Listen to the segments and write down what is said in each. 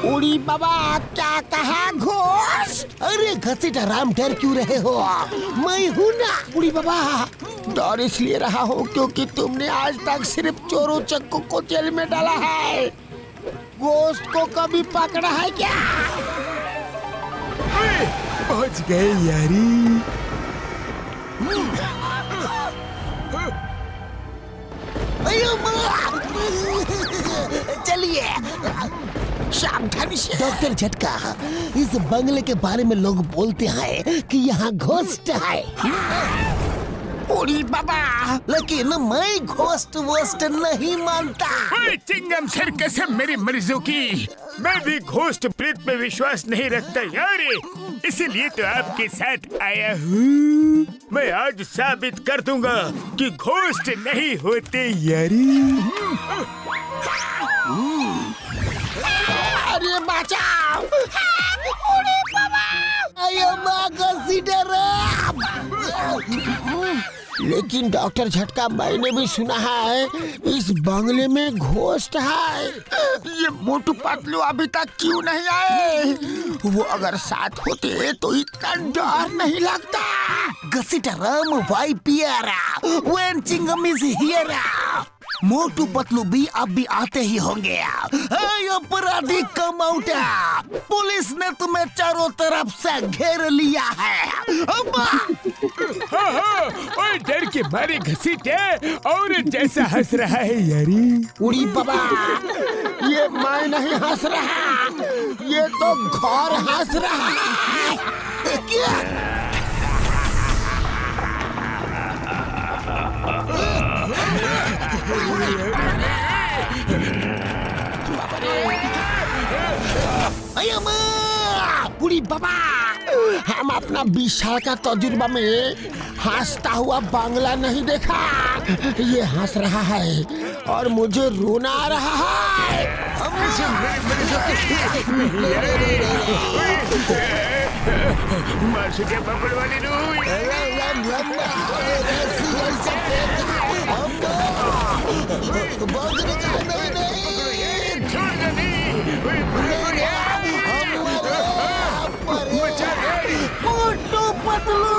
उड़ी बाबा क्या कहा घोस्ट? अरे घसीट आराम डर क्यों रहे हो? मैं हूँ ना उड़ी बाबा। डर इसलिए रहा हूँ क्योंकि तुमने आज तक सिर्फ चोरों चक्कू को जेल में डाला है। घोस्ट को कभी पकड़ा है क्या? पहुंच गए यारी। चलिए सावधानी से। डॉक्टर झटका, इस बंगले के बारे में लोग बोलते हैं कि यहाँ घोस्ट है। उड़ी बाबा, लेकिन मैं घोस्ट वोस्ट नहीं मानता। चिंगम सर कसम मेरी मर्जों की, मैं भी घोस्ट प्रेत पे विश्वास नहीं रखता यार, इसीलिए तो आपके साथ आया हूँ। मैं आज साबित कर दूंगा कि घोस्ट नहीं होते यारी। अरे बचाओ! उड़ी बाबा! आयो माँ घसीटर! लेकिन डॉक्टर झटका, मैंने भी सुना है इस बंगले में घोस्ट है। ये मोटू पतलू अभी तक क्यों नहीं आए? वो अगर साथ होते तो इतना डर नहीं लगता। Ghasitaram why fear, when Chingum is here। Motu Patlu भी अब भी आते ही होंगे। अपराधी कम आउट, पुलिस ने तुम्हें चारों तरफ से घेर लिया है। और डर के मारे घसीटे और जैसा हंस रहा है यारी। उड़ी बाबा, ये मैं नहीं हंस रहा, ये तो घर हंस रहा है। क्या? उड़ी बाबा, हम अपना 20 साल का तजुर्बा में हंसता हुआ बांग्ला नहीं देखा। ये हंस रहा है और मुझे रोना आ रहा है। मोटू पतलू!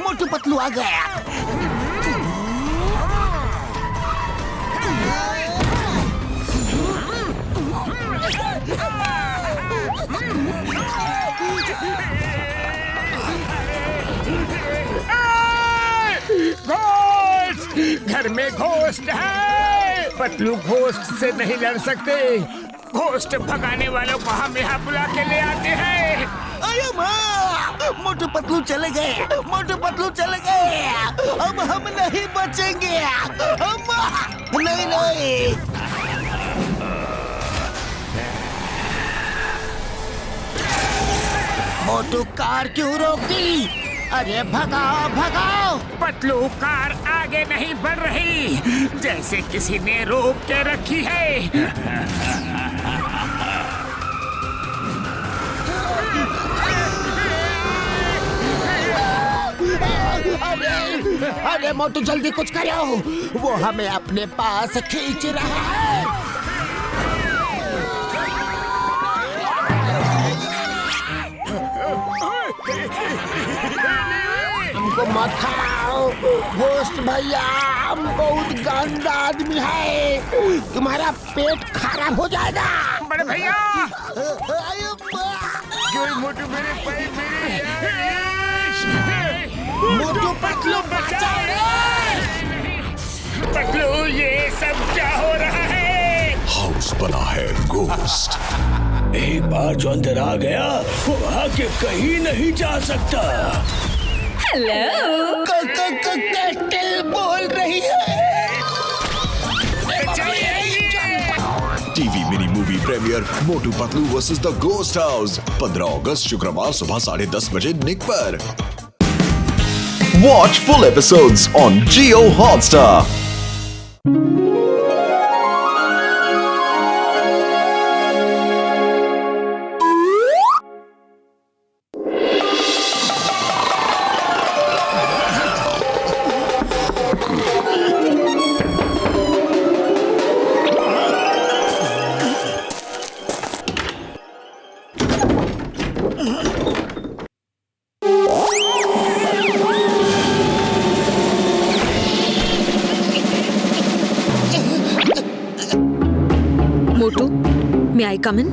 मोटू पतलू आ गया। घोस्ट! घर में घोस्ट है। पतलू घोस्ट से नहीं लड़ सकते। घोस्ट भगाने वालों को हम यहाँ बुला के ले आते हैं। अरे माँ, मोटू पतलू चले गए, मोटू पतलू चले गए। अब हम नहीं बचेंगे। नहीं नहीं। मोटू कार क्यों रोकी? अरे भगाओ भगाओ! पतलू कार आगे नहीं बढ़ रही, जैसे किसी ने रोक के रखी है। अरे मोटू जल्दी कुछ करो, वो हमें अपने पास खींच रहा है। हमको मत खाओ घोस्ट भैया, हम बहुत गंदा आदमी है, तुम्हारा पेट खराब हो जाएगा। बड़े भैया, मोटू मेरे पैर मोटू पतलू बचाओ रे! पतलू ये सब क्या हो रहा है? हाउस बना है घोस्ट। एक बार जो अंदर आ गया वो आगे कहीं नहीं जा सकता। हेलो, कैटल बोल रही है। TV mini movie premiere Motu Patlu versus the ghost house 15 अगस्त शुक्रवार सुबह 10:30 बजे निक पर। Watch full episodes on Jio Hotstar. Motu, may I come in?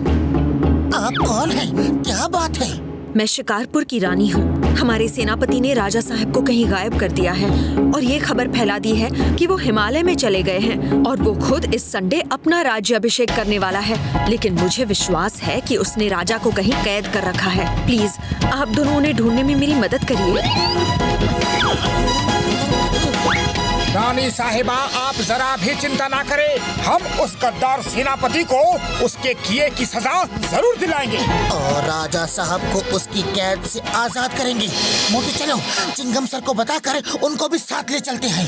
आप कौन है? क्या बात है? मैं शिकारपुर की रानी हूँ। हमारे सेनापति ने राजा साहब को कहीं गायब कर दिया है और ये खबर फैला दी है कि वो हिमालय में चले गए हैं और वो खुद इस संडे अपना राज्याभिषेक करने वाला है। लेकिन मुझे विश्वास है कि उसने राजा को कहीं कैद कर रखा है। प्लीज आप दोनों उन्हें ढूंढने में मेरी मदद करिए। रानी साहिबा, आप जरा भी चिंता ना करें। हम उस गद्दार सेनापति को उसके किए की सजा जरूर दिलाएंगे और राजा साहब को उसकी कैद से आजाद करेंगे। मोटू चलो, चिंगम सर को बताकर उनको भी साथ ले चलते हैं।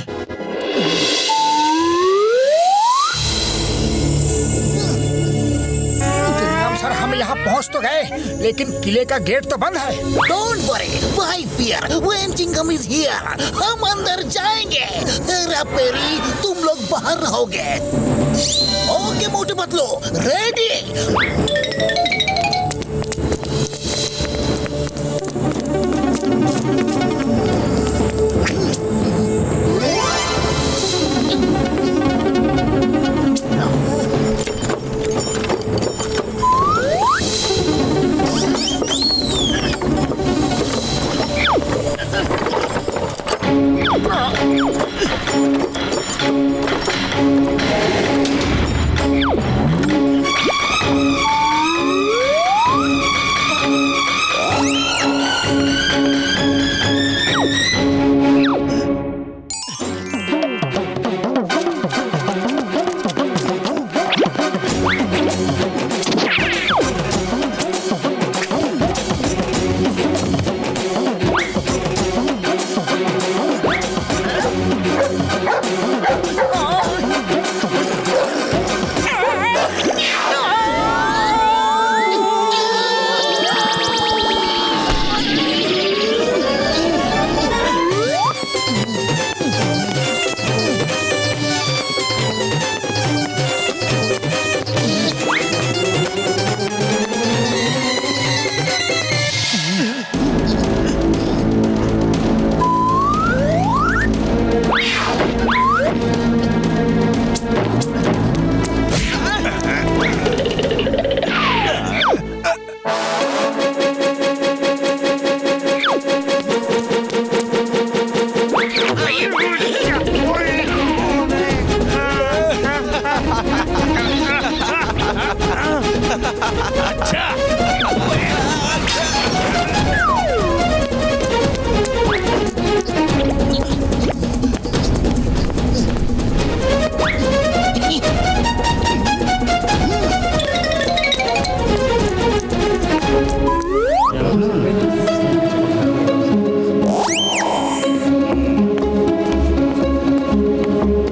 चिंगम सर, हम यहाँ पहुँच तो गए, लेकिन किले का गेट तो बंद है। Don't worry, why fear? When Chingam is here, हम अंदर जाएंगे। हेरा पेरी, तुम लोग बाहर रहोगे। Okay Motu Patlu, ready?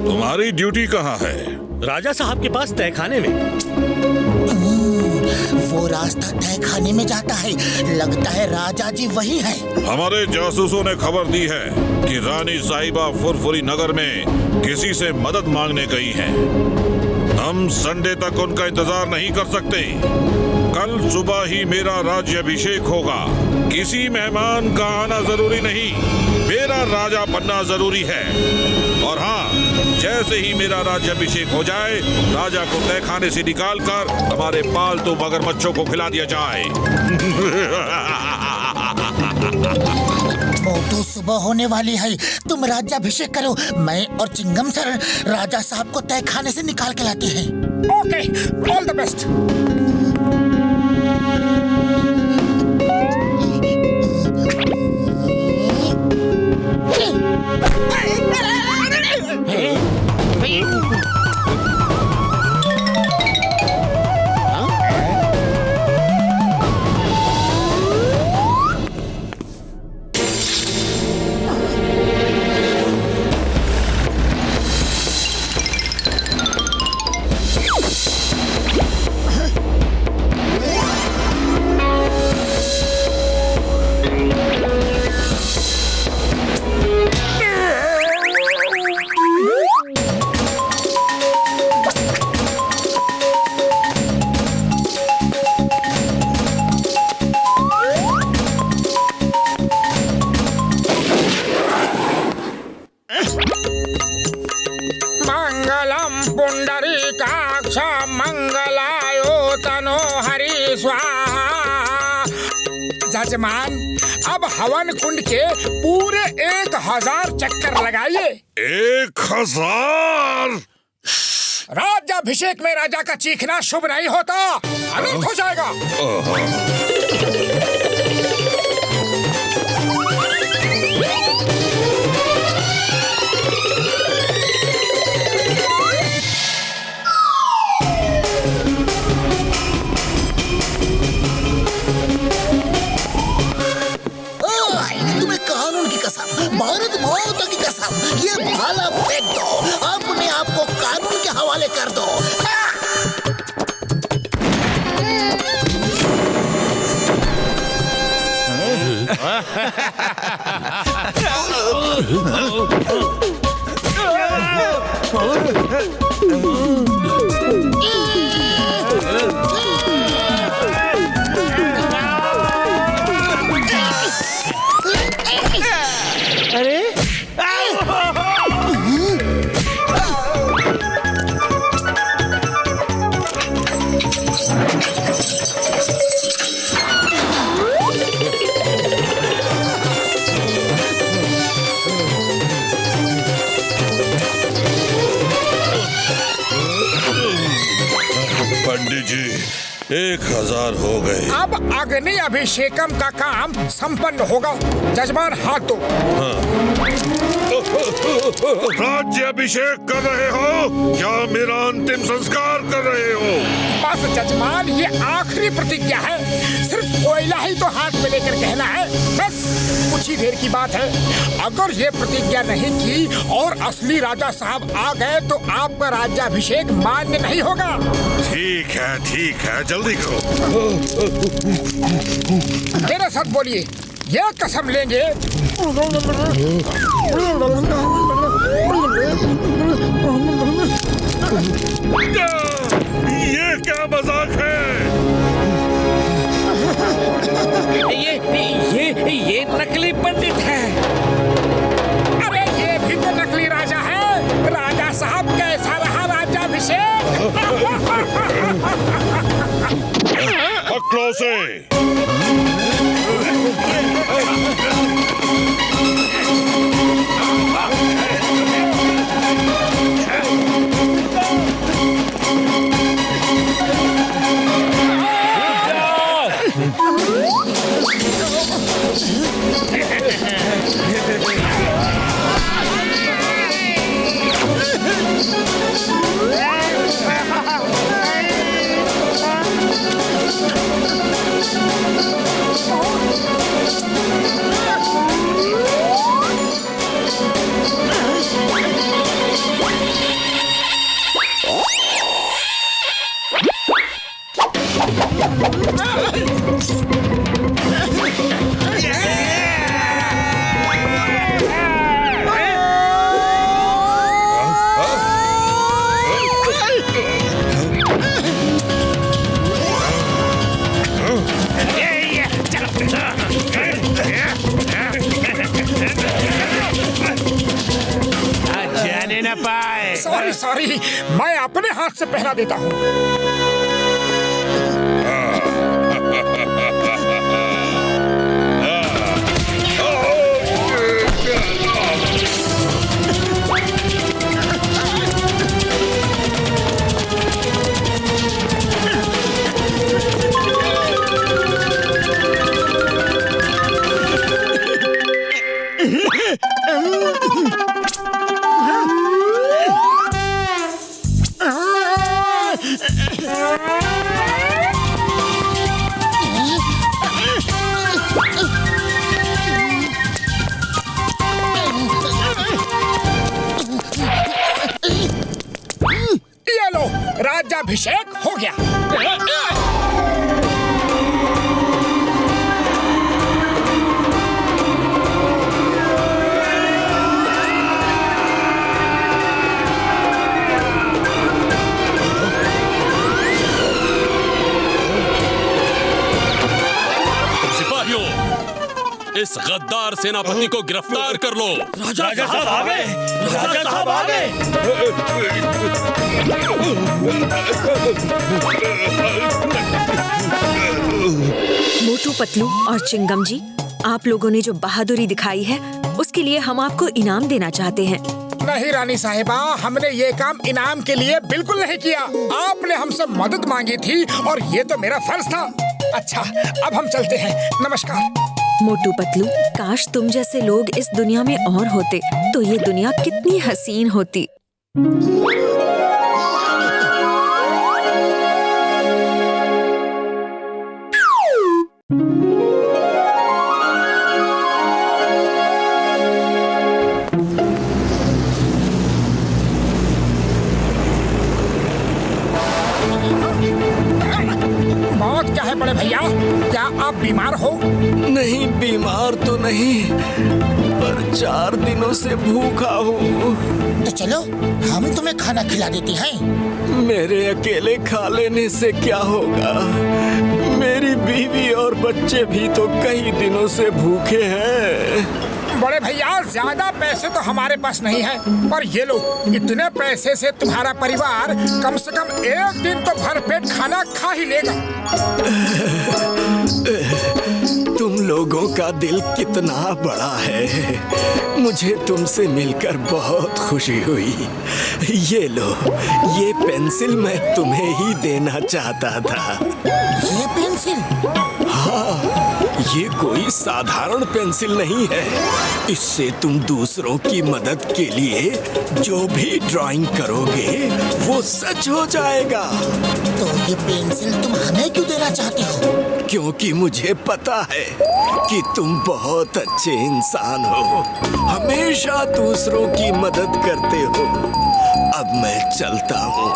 तुम्हारी ड्यूटी कहाँ है? राजा साहब के पास तहखाने में। वो रास्ता तहखाने में जाता है। लगता है राजा जी वही है। हमारे जासूसों ने खबर दी है कि रानी साहिबा फुरफुरी नगर में किसी से मदद मांगने गई हैं। हम संडे तक उनका इंतजार नहीं कर सकते। कल सुबह ही मेरा राज्याभिषेक होगा। किसी मेहमान का आना जरूरी नहीं, मेरा राजा बनना जरूरी है। और हाँ, जैसे ही मेरा राज्याभिषेक हो जाए, राजा को तहखाने से निकालकर हमारे पालतू मगरमच्छों को खिला दिया जाए। मोटू, सुबह होने वाली है। तुम राज्याभिषेक करो। मैं और चिंगम सर राजा साहब को तहखाने से निकाल के लाते हैं। Okay, all the best. जजमान, अब हवन कुंड के पूरे 1000 चक्कर लगाइए। 1000? राज्याभिषेक में राजा का चीखना शुभ नहीं होता, अनर्थ हो जाएगा। तुम्हें कानून की कसम, भारत माता की कसम, ये भाला फेंक दो, अपने आप को कानून के हवाले कर दो। पंडित जी, 1000 हो गए। अब अग्नि अभिषेकम का काम संपन्न होगा। जजमान हाथ दो। राज्य अभिषेक कर रहे हो? क्या मेरा अंतिम संस्कार कर रहे हो? बस जजमान, ये आखिरी प्रतिज्ञा है। सिर्फ कोयला ही तो हाथ में लेकर कहना है, बस कुछ ही देर की बात है। अगर ये प्रतिज्ञा नहीं की और असली राजा साहब आ गए तो आपका राज्याभिषेक मान्य नहीं होगा। ठीक है, जल्दी करो। मेरे साथ बोलिए, ये कसम लेंगे ये क्या मजाक है? ये नकली पंडित है। अरे ये भी तो नकली राजा है। राजा साहब कैसा रहा राज्याभिषेक? पकड़ो से। सॉरी, मैं अपने हाथ से पहना देता हूँ। राज्याभिषेक हो गया। सिपाहियों, इस गद्दार सेनापति को गिरफ्तार कर लो। राजा साहब आ गए। राजा साहब आ गए। मोटू पतलू और चिंगम जी, आप लोगों ने जो बहादुरी दिखाई है उसके लिए हम आपको इनाम देना चाहते हैं। नहीं रानी साहिबा, हमने ये काम इनाम के लिए बिल्कुल नहीं किया। आपने हमसे मदद मांगी थी और ये तो मेरा फर्ज था। अच्छा, अब हम चलते हैं, नमस्कार। मोटू पतलू, काश तुम जैसे लोग इस दुनिया में और होते तो ये दुनिया कितनी हसीन होती। बहुत क्या है बड़े भैया, क्या आप बीमार हो? नहीं, बीमार तो नहीं, पर 4 दिनों से भूखा हूँ। तो चलो हम तुम्हें खाना खिला देते हैं। मेरे अकेले खा लेने से क्या होगा? मेरी बीवी और बच्चे भी तो कई दिनों से भूखे हैं। बड़े भैया, ज्यादा पैसे तो हमारे पास नहीं है, पर ये लो, इतने पैसे से तुम्हारा परिवार कम से कम 1 दिन तो भरपेट खाना खा ही लेगा। तुम लोगों का दिल कितना बड़ा है। मुझे तुमसे मिलकर बहुत खुशी हुई। ये लो, ये पेंसिल मैं तुम्हें ही देना चाहता था। ये पेंसिल? हाँ, ये कोई साधारण पेंसिल नहीं है। इससे तुम दूसरों की मदद के लिए जो भी ड्राइंग करोगे वो सच हो जाएगा। तो ये पेंसिल तुम हमें क्यों देना चाहते हो? क्योंकि मुझे पता है कि तुम बहुत अच्छे इंसान हो, हमेशा दूसरों की मदद करते हो। अब मैं चलता हूँ।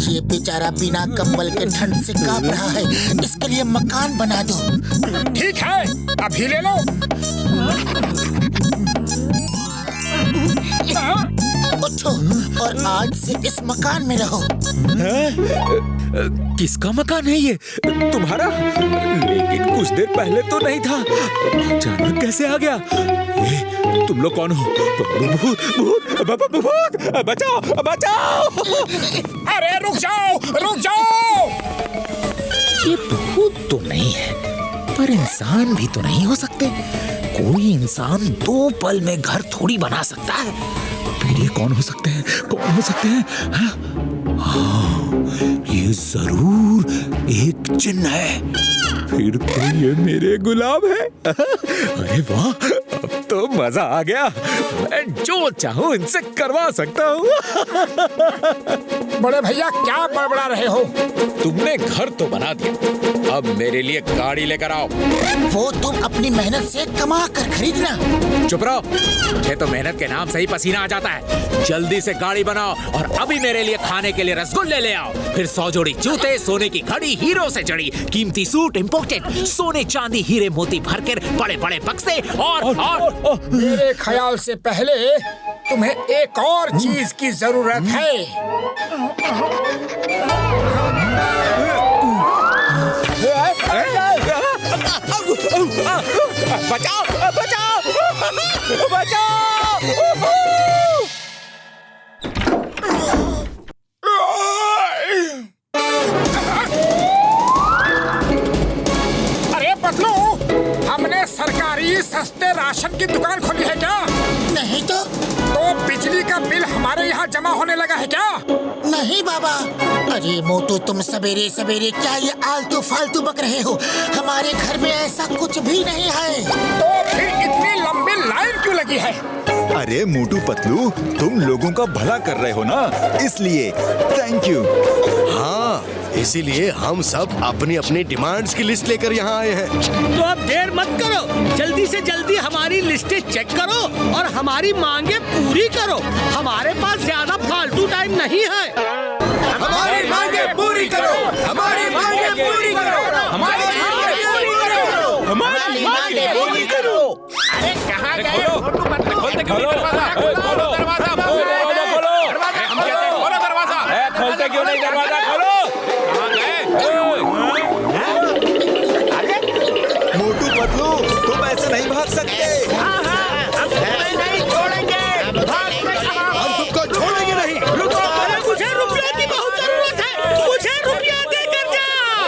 ये बेचारा बिना कंबल के ठंड से कांप रहा है, इसके लिए मकान बना दो। ठीक है, अभी ले लो। उठो और आज से इस मकान में रहो। किसका मकान है ये? तुम्हारा? लेकिन कुछ देर पहले तो नहीं था, अचानक कैसे आ गया? ये तुम लोग कौन हो? भूत, भूत, भूत, बचाओ, बचाओ! अरे रुक जाओ, रुक जाओ! ये भूत तो नहीं है, पर इंसान भी तो नहीं हो सकते। कोई इंसान 2 पल में घर थोड़ी बना सकता है। फिर ये कौन हो सकते हैं? कौन हो सकते हैं? हाँ, ये जरूर एक जिन्न है। फिर तो ये मेरे गुलाब है। अरे वाह, अब तो मजा आ गया। मैं जो चाहूं इनसे करवा सकता हूँ। बड़े भैया, क्या बड़बड़ा रहे हो? तुमने घर तो बना दिया, अब मेरे लिए गाड़ी लेकर आओ। वो तुम अपनी मेहनत से कमा कर खरीदना। चुप रहो, मुझे तो मेहनत के नाम से ही पसीना आ जाता है। जल्दी से गाड़ी बनाओ और अभी मेरे लिए खाने के लिए रसगुल्ले ले आओ। फिर 100 जोड़ी जूते, सोने की घड़ी, हीरो से जड़ी, कीमती सूट, इम्पोर्टेड, सोने चांदी हीरे मोती भरकर बड़े बड़े बक्से और मेरे ख्याल से पहले तुम्हें एक और चीज की जरूरत है। बचाओ, बचाओ, बचाओ! अरे पतलू, हमने सरकारी सस्ते राशन की दुकान खोली है क्या? नहीं तो बिजली का बिल हमारे यहाँ जमा होने लगा है क्या? नहीं बाबा। अरे मोटू, तुम सवेरे सवेरे क्या ये आलतू फालतू बक रहे हो? हमारे घर में ऐसा कुछ भी नहीं है। तो फिर इतनी लंबी लाइन क्यों लगी है? अरे मोटू पतलू, तुम लोगों का भला कर रहे हो ना, इसलिए थैंक यू। हाँ, इसीलिए हम सब अपनी अपनी डिमांड्स की लिस्ट लेकर यहाँ आए हैं। तो अब देर मत करो, जल्दी से जल्दी हमारी लिस्टें चेक करो और हमारी मांगे पूरी करो। हमारे पास ज्यादा फालतू टाइम नहीं है। हमारी मांगे पूरी करो, हमारी मांगे पूरी करो, हमारी मांगे पूरी करो, हमारी मांगे पूरी करो। अरे कहाँ गए? खोलते क्यों नहीं दरवाजा? खोलो दरवाजा, खोलो दरवाजा, खोलते क्यों नहीं दरवाजा? खोलो। कहाँ गए? मोटू पतलू, तुम ऐसे नहीं भाग सकते। नहीं छोड़ेंगे, हम तुमको छोड़ेंगे नहीं। रुको, अरे मुझे रुपया की बहुत जरूरत है, मुझे रुपया देकर जाओ।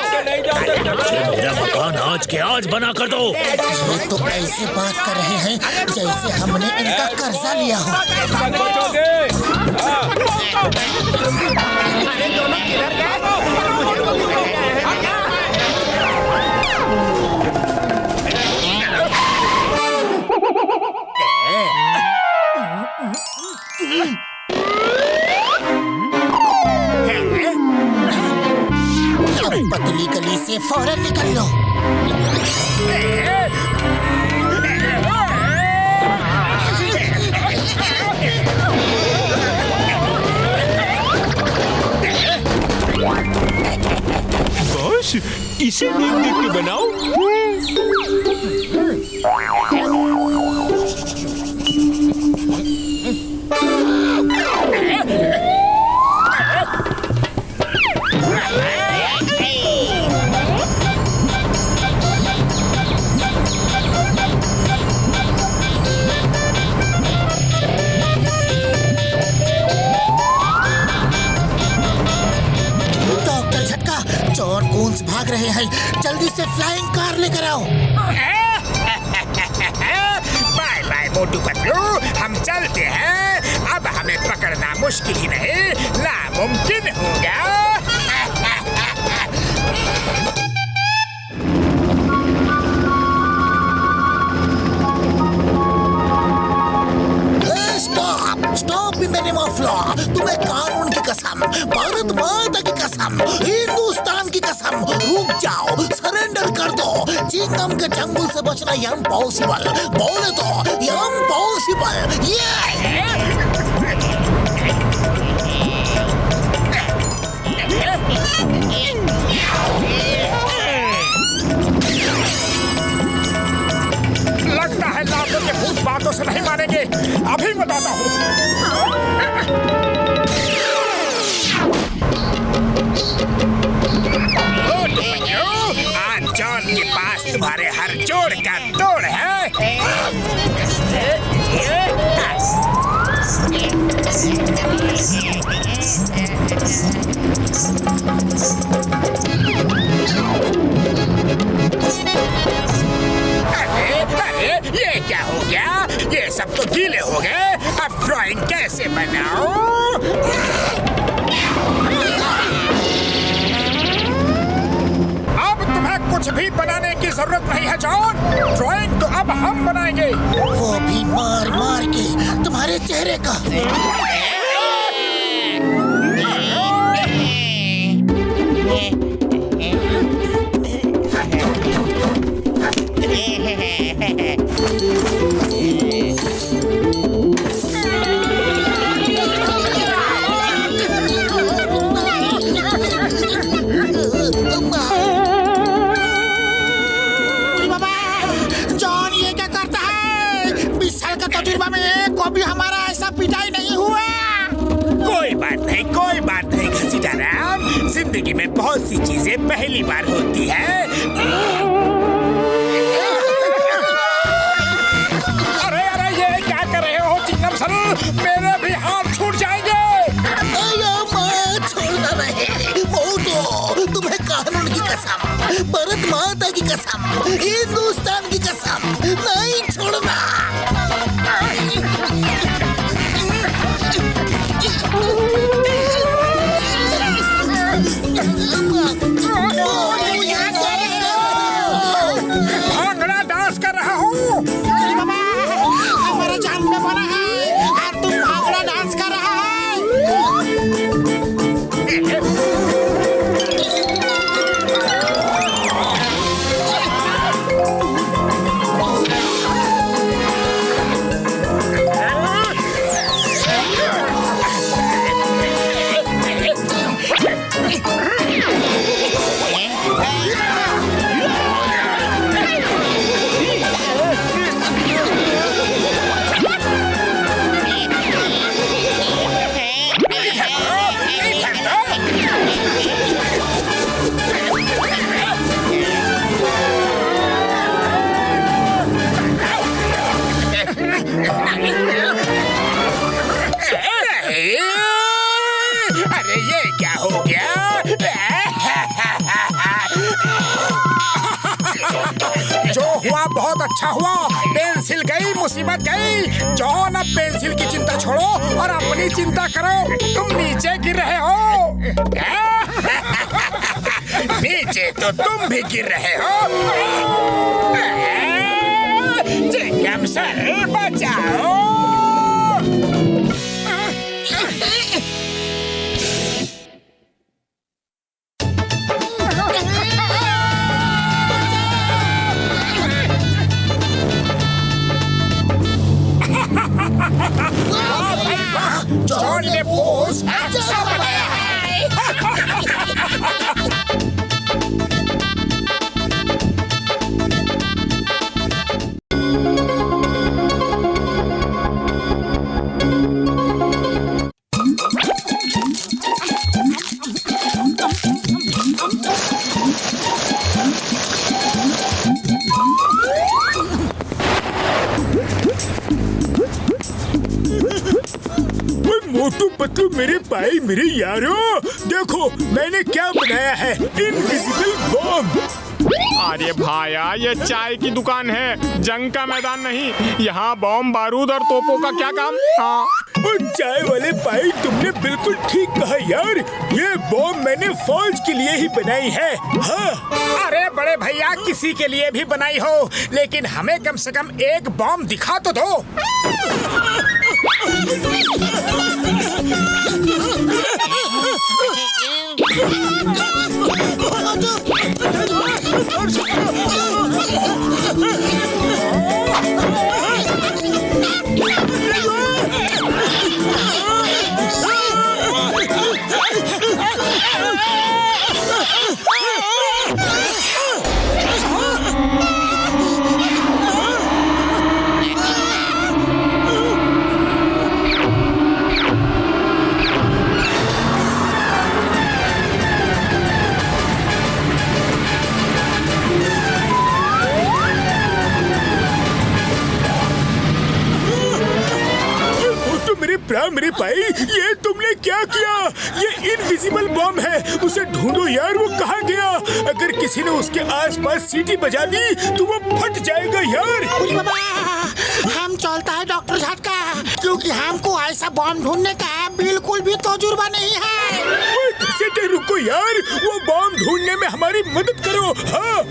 मेरा मकान आज के आज बना कर दो। ये तो ऐसे बात कर रहे हैं जैसे हमने इनका कर्जा लिया हो। अरे दोनों किधर गए? मुझे तो दिख गया है। पतली गली से फौरन निकल लो। बॉस, इसे देख देख के बनाओ। डॉक्टर झटका, चोर कूंस भाग रहे हैं, जल्दी से फ्लाइंग कार लेकर आओ। बाय बाय मोटू पतलू, हम चलते हैं। अब हमें पकड़ना मुश्किल ही नहीं, नामुमकिन होगा। Stop, stop in the name of law. तुम्हें कानून की कसम, भारत माता की कसम, हिंदुस्तान की कसम, रुक जाओ, सरेंडर कर दो। चिंगम के जंगल से बचना इम्पॉसिबल, बोले तो इम्पॉसिबल। लगता है लाखों के भूत बातों से नहीं मानेंगे। अभी बताता हूँ। आज जॉन के पास तुम्हारे हर जोड़ का तोड़ है। अरे ये क्या हो गया? ये सब तो गीले हो गए। अब ड्राइंग कैसे बनाऊं? अब तुम्हें कुछ भी बनाने की जरूरत नहीं है जॉन। ड्राइंग तो अब हम बनाएंगे। वो भी मार मार के तुम्हारे चेहरे का। जॉन ये क्या करता है? 20 साल का तजुर्बा में एक को भी हमारा ऐसा पिटाई नहीं हुआ। कोई बात नहीं घसीटाराम। जिंदगी में बहुत सी चीजें पहली बार होती है। अरे ये क्या कर रहे हो चिंगम सर? मेरे भी हाथ छूट जाएंगे। छोड़ना नहीं मोटो, तुम्हें कानून की कसम, भारत माता की कसम, हिंदुस्तान की कसम, नहीं छोड़ना। भांगड़ा डांस कर रहा हूँ। हमारा जान में बना है और तुम भांगड़ा डांस कर रहा है। अच्छा हुआ, पेंसिल गई, मुसीबत गई। जॉन, अब पेंसिल की चिंता छोड़ो और अपनी चिंता करो। तुम नीचे गिर रहे हो। नीचे तो तुम भी गिर रहे हो। चिंगम सर बचाओ। जॉन ने पोज अच्छा बनाया है। मोटू पतलू मेरे भाई मेरे यारो, देखो मैंने क्या बनाया है, इनविजिबल बॉम्ब। अरे भाया, ये चाय की दुकान है, जंग का मैदान नहीं। यहाँ बॉम्ब बारूद और तोपों का क्या काम? हाँ। चाय वाले भाई, तुमने बिल्कुल ठीक कहा यार, ये बॉम्ब मैंने फौज के लिए ही बनाई है। हाँ। अरे बड़े भैया, किसी के लिए भी बनाई हो, लेकिन हमें कम से कम एक बॉम्ब दिखा तो दो। मेरे भाई, ये तुमने क्या किया? ये इनविजिबल बॉम्ब है, उसे ढूंढो यार, वो कहाँ गया? अगर किसी ने उसके आसपास सीटी बजा दी तो वो फट जाएगा यार। बाबा, हम चलता है डॉक्टर झटका, क्योंकि हमको ऐसा बॉम्ब ढूंढने का बिल्कुल भी तजुर्बा नहीं है। रुको यार, वो बॉम्ब ढूंढने में हमारी मदद करो। हाँ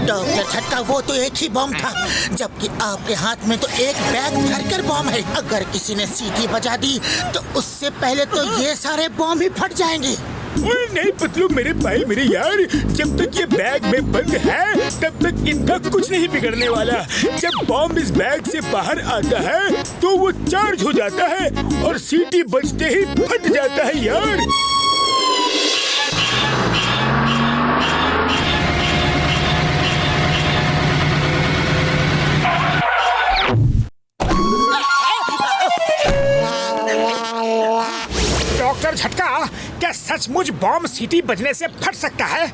डॉक्टर झटका, वो तो एक ही बॉम्ब था, जबकि आपके हाथ में तो एक बैग भरकर बॉम्ब है। अगर किसी ने सीटी बजा दी तो उससे पहले तो ये सारे बॉम्ब ही फट जाएंगे। नहीं पतलू मेरे भाई मेरे यार, जब तक ये बैग में बंद है तब तक इनका कुछ नहीं बिगड़ने वाला। जब बॉम्ब इस बैग से बाहर आता है तो वो चार्ज हो जाता है और सीटी बजते ही फट जाता है यार। डॉक्टर झटका, क्या सचमुच बॉम्ब सीटी बजने से फट सकता है?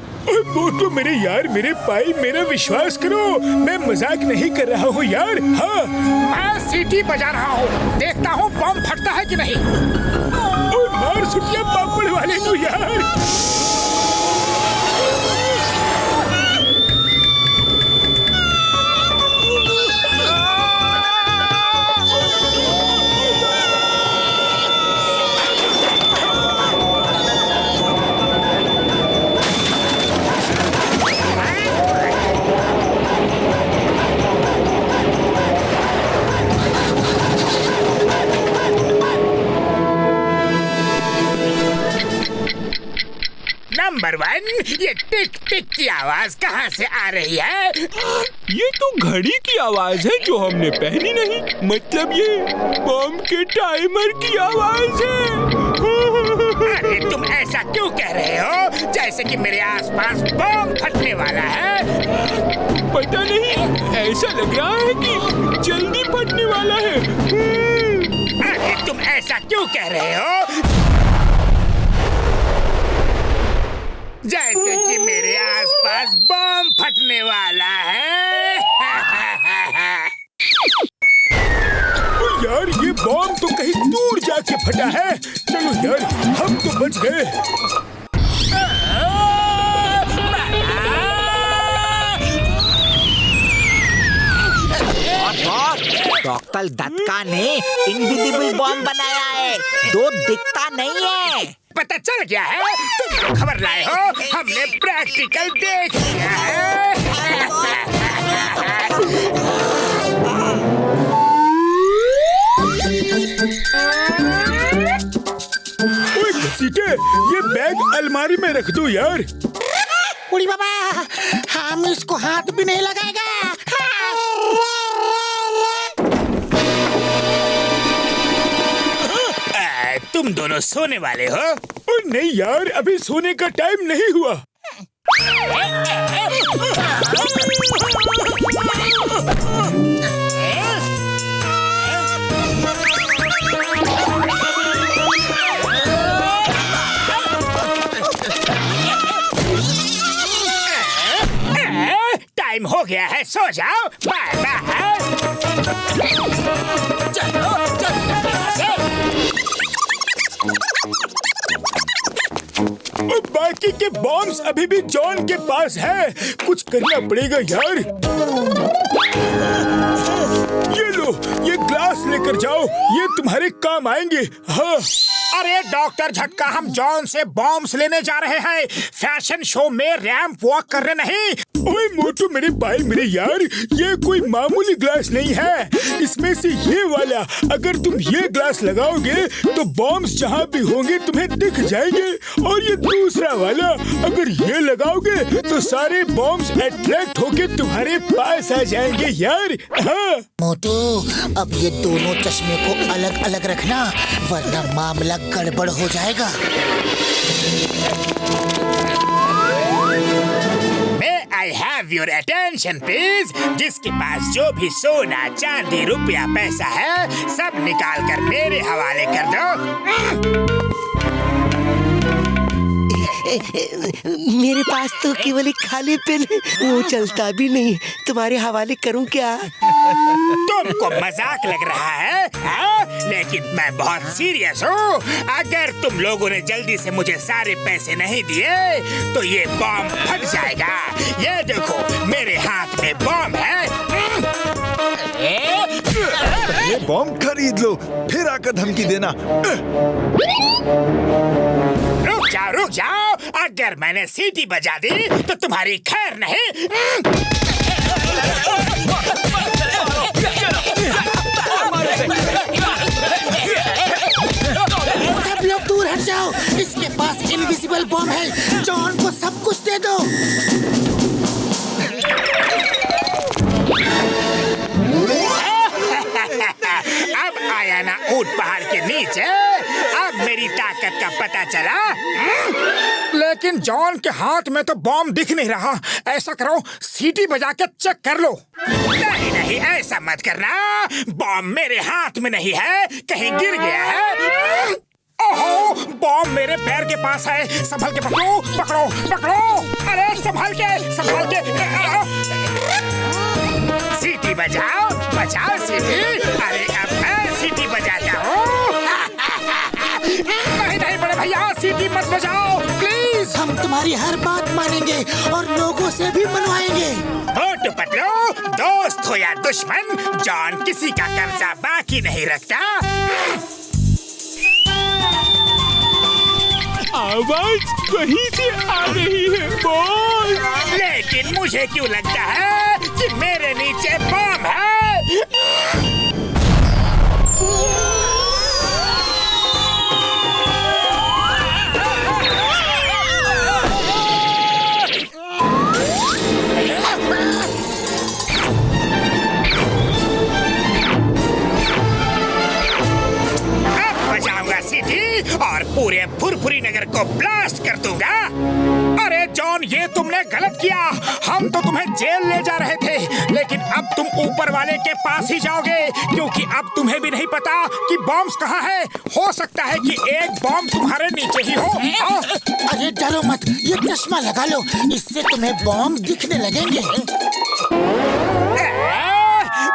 वो तो मेरे यार मेरे भाई, मेरा विश्वास करो, मैं मजाक नहीं कर रहा हूँ यार। हाँ, मैं सीटी बजा रहा हूँ, देखता हूँ बॉम्ब फटता है कि नहीं। मार सुटिया पापड़ वाले को यार। नंबर 1, ये टिक टिक की आवाज कहाँ से आ रही है? ये तो घड़ी की आवाज है जो हमने पहनी नहीं, मतलब ये बॉम्ब के टाइमर की आवाज है। अरे तुम ऐसा क्यों कह रहे हो, जैसे कि मेरे आसपास बॉम्ब फटने वाला है? पता नहीं, ऐसा लग रहा है कि जल्दी फटने वाला है। अरे तुम ऐसा क्यों कह रहे हो, जैसे कि मेरे आसपास बॉम्ब फटने वाला है? यार ये बॉम्ब तो कहीं दूर जाके फटा है। चलो यार, हम तो बच गए। अंकल दत्का ने इनविजिबल बॉम्ब बनाया है, दो दिखता नहीं है। पता चल गया है, तुम जो खबर लाए हो हमने प्रैक्टिकल देख लिया है। ओए घसीटे, ये बैग अलमारी में रख दो यार। उड़ी बाबा, हम इसको हाथ भी नहीं लगाएगा। तुम दोनों सोने वाले हो? ओ नहीं यार, अभी सोने का टाइम नहीं हुआ। टाइम हो गया है, सो जाओ। Bye bye. चलो बाकी के बॉम्ब्स अभी भी जॉन के पास है, कुछ करना पड़ेगा यार। ये लो, ये ग्लास लेकर जाओ, ये तुम्हारे काम आएंगे। हाँ। अरे डॉक्टर झटका, हम जॉन से बॉम्ब्स लेने जा रहे हैं, फैशन शो में रैंप वॉक करने नहीं। ओए मोटू मेरे भाई मेरे यार, ये कोई मामूली ग्लास नहीं है। इसमें से ये वाला, अगर तुम ये ग्लास लगाओगे तो बॉम्ब्स जहाँ भी होंगे तुम्हें दिख जाएंगे, और ये दूसरा वाला, अगर ये लगाओगे तो सारे बॉम्ब्स अट्रैक्ट होके तुम्हारे पास आ जाएंगे यार। हाँ। मोटू, अब ये दोनों चश्मे को अलग अलग रखना, वरना मामला गड़बड़ हो जाएगा। I have your attention please। जिसके पास जो भी सोना चांदी रुपया पैसा है, सब निकाल कर मेरे हवाले कर दो। मेरे पास तो केवल एक खाली पेन, वो चलता भी नहीं, तुम्हारे हवाले करूं क्या? तुमको मजाक लग रहा है हाँ? लेकिन मैं बहुत सीरियस हूँ। अगर तुम लोगों ने जल्दी से मुझे सारे पैसे नहीं दिए तो ये बॉम्ब फट जाएगा। ये देखो, मेरे हाथ में बॉम्ब है। ये बॉम्ब खरीद लो, फिर आकर धमकी देना। रुक जाओ, अगर मैंने सीटी बजा दी तो तुम्हारी खैर नहीं। सब लोग दूर हट जाओ, इसके पास इनविजिबल बॉम्ब है, जॉन को सब कुछ दे दो। अब आया ना ऊंट पहाड़ के नीचे, अब मेरी ताकत का पता चला। लेकिन जॉन के हाथ में तो बॉम्ब दिख नहीं रहा। ऐसा करो, सीटी बजा के चेक कर लो। नहीं, ऐसा मत करना। बॉम्ब मेरे हाथ में नहीं है, कहीं गिर गया है। ओहो, बॉम्ब मेरे पैर के पास है। संभल के पकड़ो, पकड़ो, पकड़ो। अरे संभल के। सीटी बजाओ, बजाओ सीटी। अरे अब मैं सीटी बजाता हूँ। नहीं बड़े भैया, सीटी मत बजाओ प्लीज। हम तुम्हारी हर बात मानेंगे और लोगों से भी मनवाएंगे। मोटू पतलू, दोस्त हो या दुश्मन, जॉन किसी का कर्जा बाकी नहीं रखता। आवाज कहीं से आ रही है बॉस। लेकिन मुझे क्यों लगता है कि मेरे नीचे बॉम्ब है। और पूरे फुरफुरी नगर को ब्लास्ट कर दूंगा। अरे जॉन, ये तुमने गलत किया। हम तो तुम्हें जेल ले जा रहे थे, लेकिन अब तुम ऊपर वाले के पास ही जाओगे, क्योंकि अब तुम्हें भी नहीं पता कि बॉम्ब्स कहाँ है। हो सकता है कि एक बॉम्ब तुम्हारे नीचे ही हो। अरे डरो मत, ये चश्मा लगा लो, इससे तुम्हें बॉम्ब दिखने लगेंगे।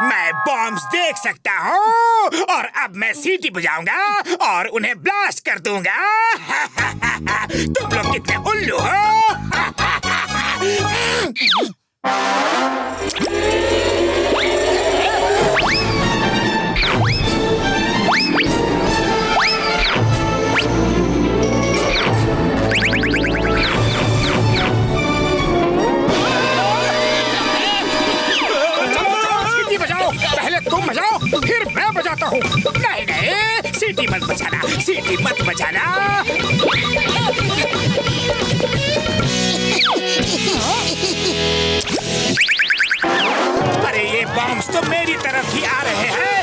मैं बॉम्ब्स देख सकता हूँ, और अब मैं सीटी बजाऊंगा और उन्हें ब्लास्ट कर दूंगा। तुम लोग कितने उल्लू हो। सीटी मत बजाना, सीटी मत बजाना। अरे ये बॉम्ब्स तो मेरी तरफ ही आ रहे हैं।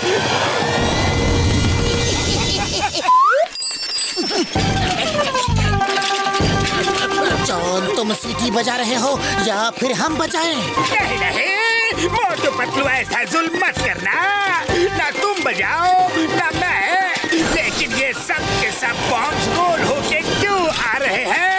जॉन, तुम सीटी बजा रहे हो या फिर हम बजाएं? नहीं नहीं, मोटू पतलू ऐसा जुल्म मत करना। ना तुम बजाओ ना मैं, लेकिन ये सब के सब बॉम्ब्स गोल होके क्यों आ रहे हैं?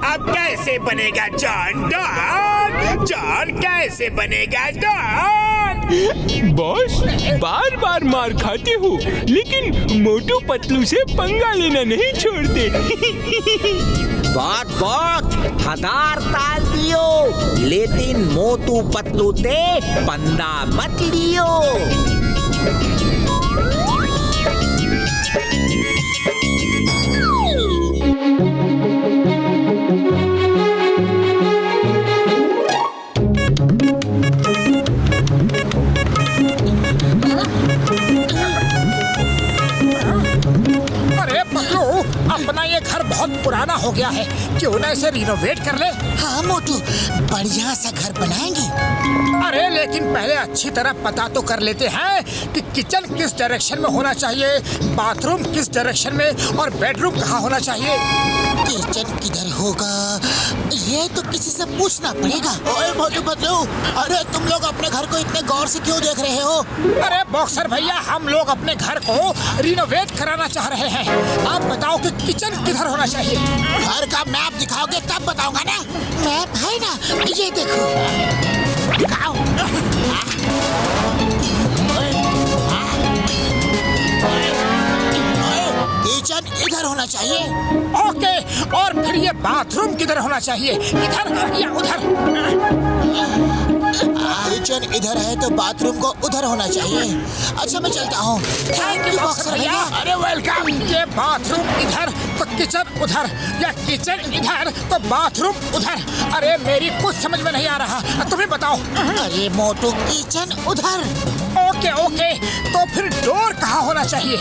अब कैसे बनेगा जॉन डॉन? जॉन कैसे बनेगा डॉन? बॉस, बार बार मार खाते हो, लेकिन मोटू पतलू से पंगा लेना नहीं छोड़ते। बहुत बहुत हजार ताल दियो, लेकिन मोटू पतलू ते पंगा मत लियो। अपना ये घर बहुत पुराना हो गया है, क्यों ना इसे रिनोवेट कर ले? हाँ मोटू, बढ़िया सा घर बनाएंगे। अरे लेकिन पहले अच्छी तरह पता तो कर लेते हैं कि किचन किस डायरेक्शन में होना चाहिए, बाथरूम किस डायरेक्शन में और बेडरूम कहाँ होना चाहिए। किचन किधर होगा ये तो किसी से पूछना पड़ेगा। ओए मोटू पतलू, अरे तुम लोग अपने घर को इतने गौर से क्यों देख रहे हो? अरे बॉक्सर भैया, हम लोग अपने घर को रिनोवेट कराना चाह रहे हैं। आप बताओ कि किचन किधर होना चाहिए। घर का मैप दिखाओगे तब बताऊंगा ना। मैप है ना, ये देखो। दिखाओ। किचन इधर होना चाहिए। ओके, और फिर ये बाथरूम किधर होना चाहिए, इधर या उधर? किचन इधर है तो बाथरूम को उधर होना चाहिए। अच्छा मैं चलता हूँ। थैंक यू बॉक्सर भैया। अरे वेलकम। ये बाथरूम इधर तो किचन उधर, या किचन इधर तो बाथरूम उधर। अरे मेरी कुछ समझ में नहीं आ रहा, तुम्हें बताओ। अरे मोटू, किचन उधर। ओके ओके, तो फिर डोर कहाँ होना चाहिए?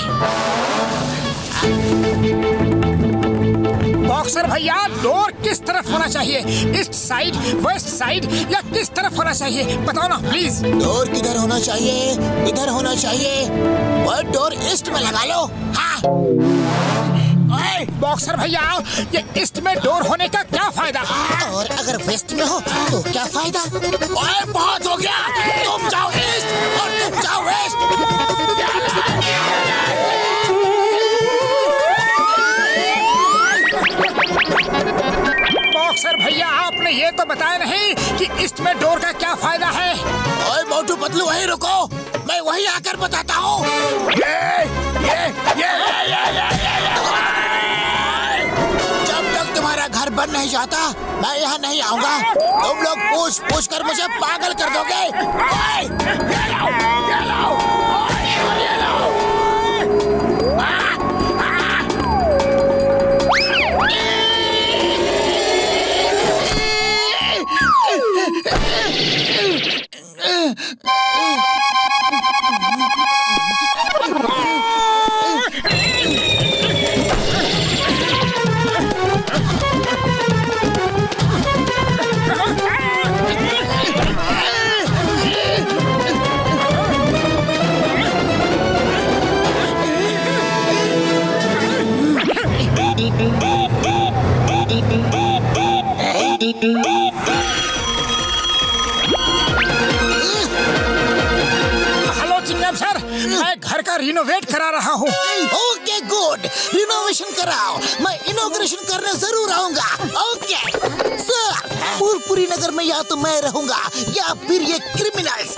बॉक्सर भैया, डोर किस तरफ होना चाहिए, ईस्ट साइड, वेस्ट साइड या किस तरफ होना चाहिए, बताओ ना प्लीज। डोर किधर होना चाहिए? इधर होना चाहिए। और डोर ईस्ट में लगा लो। हाँ। बॉक्सर भैया, ये ईस्ट में डोर होने का क्या फायदा? और अगर वेस्ट में हो तो क्या फायदा? ओए बहुत हो गया, तुम जाओ ईस्ट और तुम जाओ वेस्ट। बॉक्सर भैया, आपने ये तो बताया नहीं कि ईस्ट में डोर का क्या फायदा है। ओए मोटू पतलू, वहीं रुको, मैं वहीं आकर बताता हूँ। जब तक तुम्हारा घर बन नहीं जाता मैं यहाँ नहीं आऊँगा। तुम लोग पूछ पूछ कर मुझे पागल कर दोगे। हेलो चिंगम सर, मैं घर का रिनोवेट करा रहा हूँ। ओके गुड, रिनोवेशन कराओ, मैं इनॉग्रेशन करने जरूर आऊंगा। ओके सर, पुरपुरी नगर में या तो मैं रहूंगा या फिर ये criminals.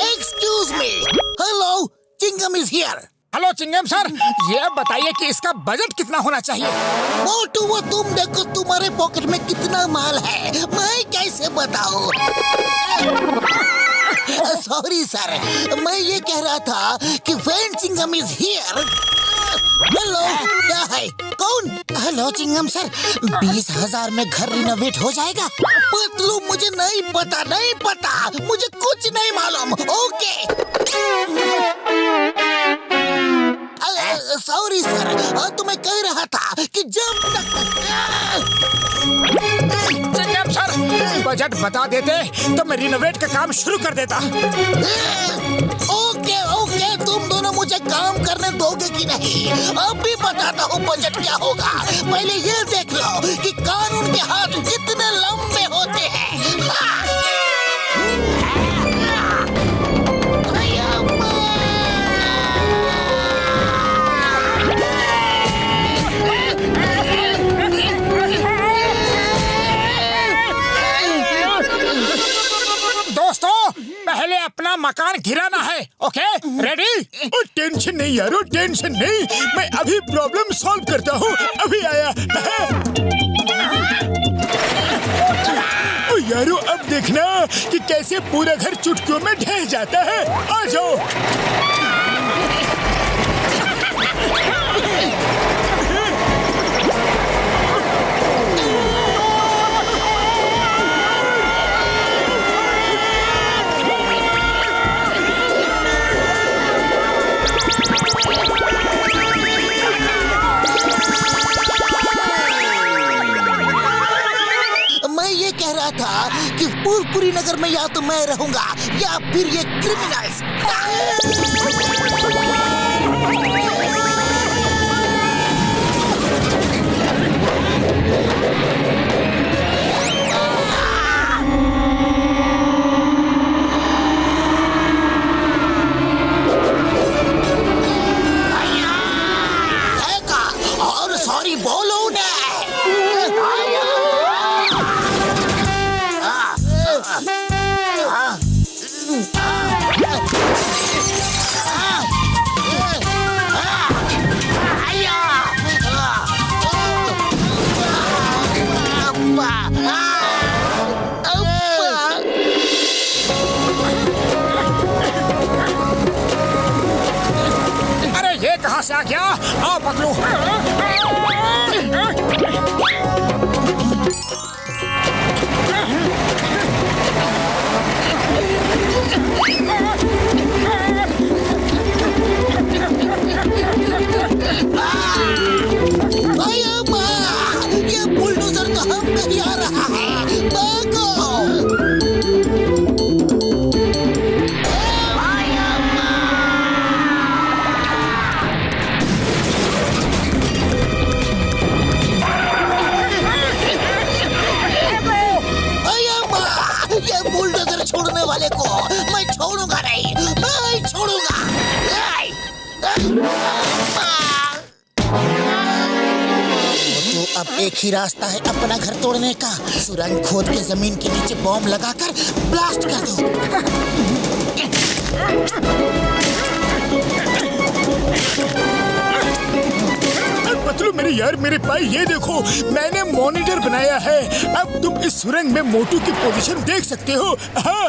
Excuse me, hello, Chingam is here. Hello Chingam sir, ये बताइए कि इसका बजट कितना होना चाहिए? मोटू, वो तुम देखो तुम्हारे पॉकेट में कितना माल है, मैं कैसे बताऊं? सॉरी सर, मैं ये कह रहा था कि when Chingam is here. Hello, क्या है? कौन? हेलो चिंगम सर, 20,000 में घर रिनोवेट हो जाएगा? पतलू मुझे नहीं पता, मुझे कुछ नहीं मालूम। ओके सॉरी सर, तो मैं कह रहा था कि जब चिंगम सर बजट बता देते तो मैं रिनोवेट का काम शुरू कर देता। ओके, तुम दोनों मुझे काम करने दोगे कि नहीं? अब भी बताता हूँ बजट क्या होगा। पहले ये देख लो कि कानून के हाथ कितने लंबे होते हैं। पहले अपना मकान गिराना है। Okay ready? टेंशन नहीं यारो, टेंशन नहीं, मैं अभी प्रॉब्लम सॉल्व करता हूँ। अभी आया। यारो अब देखना कि कैसे पूरा घर चुटकियों में ढह जाता है। आ जाओ। था कि फूलपुरी नगर में या तो मैं रहूंगा या फिर ये क्रिमिनल्स। और सॉरी बोलो ना। अरे ये कहाँ से आ गया? आओ पकड़ो। ये बुलडोजर तो हम पे ही आ रहा है। भागो। ये बुलडोजर छोड़ने वाले को मैं छोड़ूंगा नहीं, मैं छोड़ूंगा। तो अब एक ही रास्ता है अपना घर तोड़ने का। सुरंग खोद के जमीन के नीचे बॉम्ब लगाकर ब्लास्ट कर दो। पतलू मेरे यार, मेरे भाई ये देखो, मैंने मॉनिटर बनाया है। अब तुम इस सुरंग में मोटू की पोजीशन देख सकते हो। हाँ।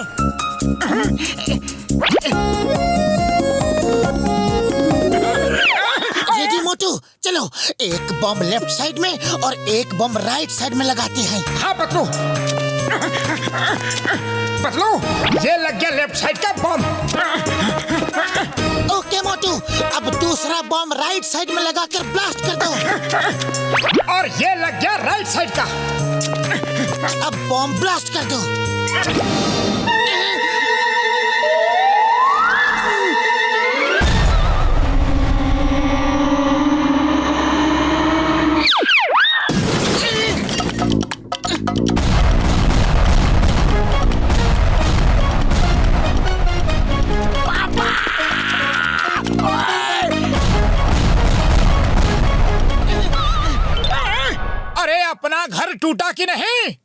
रेडी मोटू, चलो एक बम लेफ्ट साइड में और एक बम राइट साइड में लगाते हैं। हाँ पतलू, ये लग गया लेफ्ट साइड का बम। ओके मोटू, अब दूसरा बम राइट साइड में लगाकर ब्लास्ट कर दो। और ये लग गया राइट साइड का। अब बम ब्लास्ट कर दो। अरे अपना घर टूटा कि नहीं?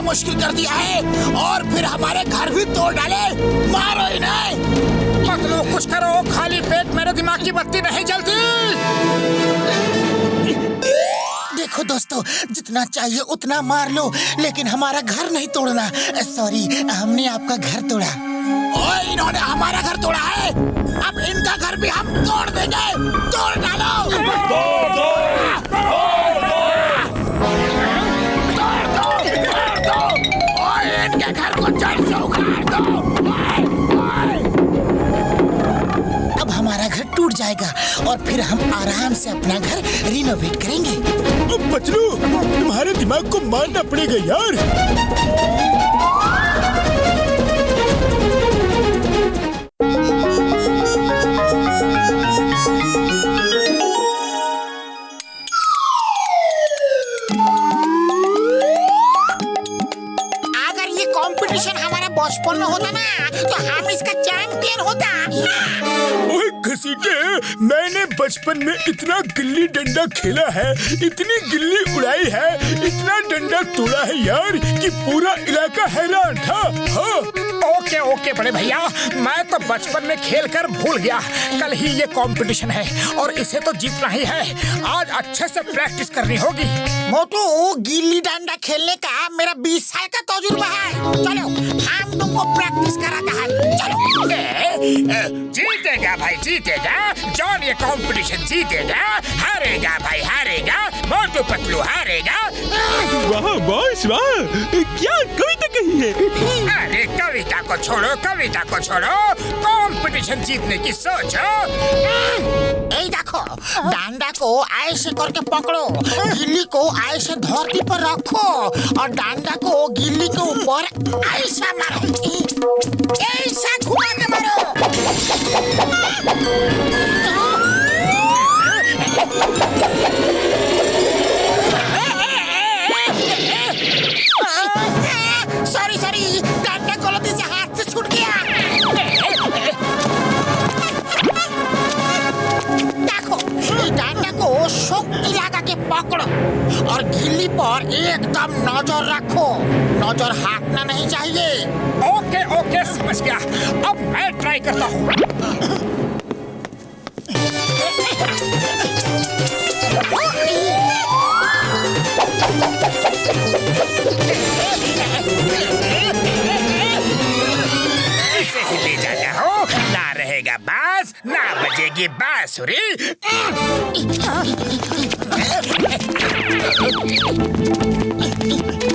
जीना मुश्किल कर दिया है और फिर हमारे घर भी तोड़ डाले। मारो इन्हें। पतलू कुछ करो, खाली पेट मेरे दिमाग की बत्ती नहीं जलती। देखो दोस्तों, जितना चाहिए उतना मार लो, लेकिन हमारा घर नहीं तोड़ना। सॉरी, हमने आपका घर तोड़ा। ओए, इन्होंने हमारा घर तोड़ा है, अब इनका घर भी हम तोड़ देंगे। तोड़ डालो। तोड़ दो। ओए, इनके घर को जड़ से उखाड़ दो। अब हमारा घर टूट जाएगा और फिर हम आराम से अपना घर रिनोवेट करेंगे। पतलू, तुम्हारे दिमाग को मारना पड़ेगा यार। अगर ये कंपटीशन हमारा बचपन में होता ना, तो हम इसका चैंपियन होता। ओए घसीटे, मैंने बचपन में इतना गिल्ली डंडा खेला है, इतनी गिल्ली उड़ाई है, इतना डंडा तोड़ा है यार कि पूरा इलाका हैरान था। हाँ। ओके ओके बड़े भैया, मैं तो बचपन में खेल कर भूल गया। कल ही ये कंपटीशन है और इसे तो जीतना ही है। आज अच्छे से प्रैक्टिस करनी होगी। मोटू, गिल्ली डंडा खेलने का मेरा 20 साल का तजुर्बा है। चलो, हम तुमको प्रैक्टिस कराता है। चलो। जीतेगा भाई, जीतेगा। जॉन ये कंपटीशन जीतेगा। हारेगा भाई, हारेगा। मोटू पतलू हारेगा। वाह बॉस वाह, क्या कविता कही है। अरे कविता को छोड़ो, कविता को छोड़ो, कंपटीशन जीतने की सोचो। ए देखो, डंडा को ऐसे करके पकड़ो, गिल्ली को ऐसे धरती पर रखो और डंडा को गिल्ली के ऊपर ऐसा मारो, ऐसा घुमा के मारो। सॉरी सॉरी, डंडा गलती से हाथ से छूट गया। देखो, डंडा को शक्ति लगा के पकड़ो और गिल्ली पर एकदम नजर रखो। नजर हटना नहीं चाहिए। ओके ओके, समझ गया। अब मैं ट्राई करता हूँ। ऐसे ही ले जाता हूँ, ना रहेगा बांस, ना बजेगी बांसुरी।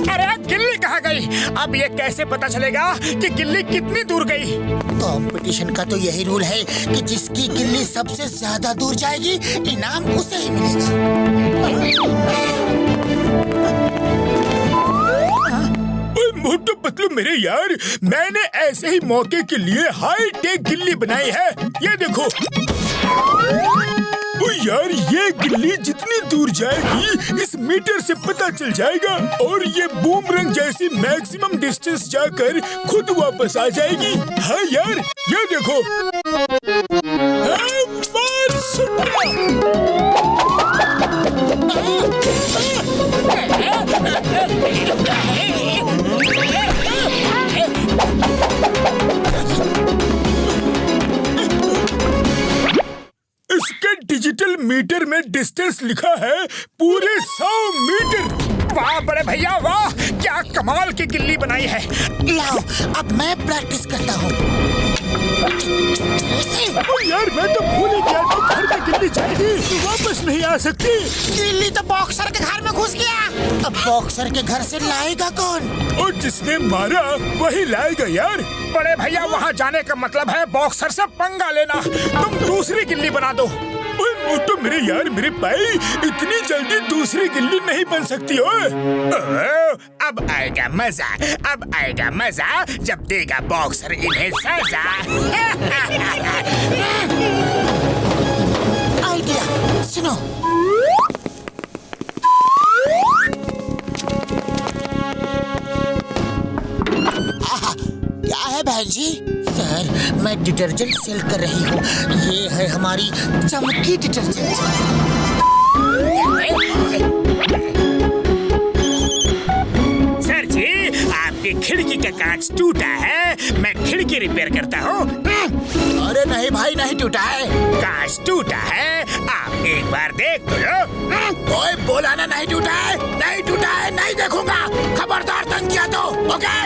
अरे गिल्ली कहाँ गई? अब ये कैसे पता चलेगा कि गिल्ली कितनी दूर गई? कंपटीशन का तो यही रूल है कि जिसकी गिल्ली सबसे ज्यादा दूर जाएगी, इनाम उसे ही मिलेगा। मोटू पतलू मेरे यार, मैंने ऐसे ही मौके के लिए हाई टेक गिल्ली बनाई है। ये देखो। ओ यार, ये गिल्ली जितनी दूर जाएगी इस मीटर से पता चल जाएगा और ये बूमरंग जैसी मैक्सिमम डिस्टेंस जाकर खुद वापस आ जाएगी। हाँ यार, ये देखो। मार सुट्टा। इसके डिजिटल मीटर में डिस्टेंस लिखा है पूरे 100 मीटर। वाह बड़े भैया वाह, क्या कमाल की गिल्ली बनाई है। लाओ, अब मैं प्रैक्टिस करता हूँ। यार, मैं तो भूल ही गया कि घर में गिल्ली जाएगी तो वापस नहीं आ सकती। गिल्ली तो बॉक्सर के घर में घुस गया। अब बॉक्सर के घर से लाएगा कौन? और जिसने मारा वही लाएगा यार। बड़े भैया, वहाँ जाने का मतलब है बॉक्सर से पंगा लेना। तुम दूसरी गिल्ली बना दो। मोटू मेरे यार, मेरे भाई, इतनी जल्दी दूसरी गिल्ली नहीं बन सकती हो। अब आएगा मजा, अब आएगा मजा जब देगा बॉक्सर इन्हें सजा। आइडिया सुनो। क्या है बहन जी? सर, मैं डिटर्जेंट सेल कर रही हूँ। ये है हमारी चमकी डिटर्जेंट। सर जी, खिड़की का कांच टूटा है, मैं खिड़की रिपेयर करता हूँ। अरे नहीं भाई, नहीं टूटा है। कांच टूटा है, आप एक बार देख तो लो। ओए बोला ना नहीं टूटा है, नहीं टूटा है, नहीं देखूंगा। खबरदार तंग किया तो, ओके?